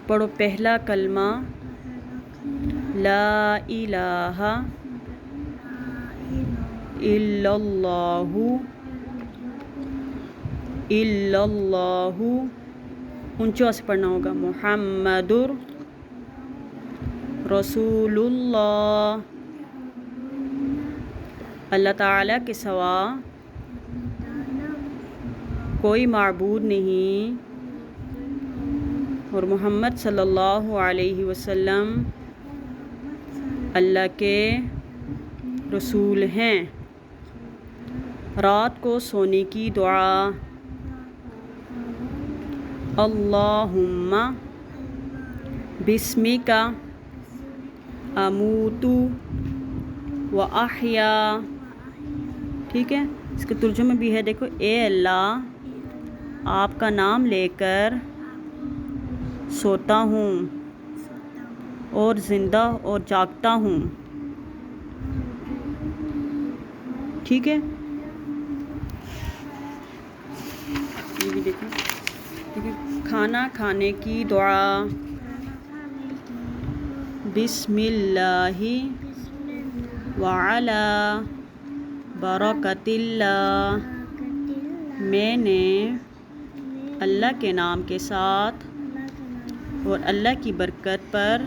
پڑھو پہلا کلمہ لا الہ الا اللہ اونچا سے پڑھنا ہوگا محمد رسول اللہ، اللہ تعالیٰ کے سوا کوئی معبود نہیں اور محمد صلی اللہ علیہ وسلم اللہ کے رسول ہیں۔ رات کو سونے کی دعا اللہم بسمک اموت و احیا، ٹھیک ہے، اس کا ترجمہ بھی ہے، دیکھو، اے اللہ آپ کا نام لے کر سوتا ہوں اور زندہ اور جاگتا ہوں، ٹھیک ہے۔ یہ بھی دیکھیں، کھانا کھانے کی دعا بسم اللہ وعلی برکت اللہ، میں نے اللہ کے نام کے ساتھ اور اللہ کی برکت پر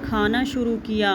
کھانا شروع کیا۔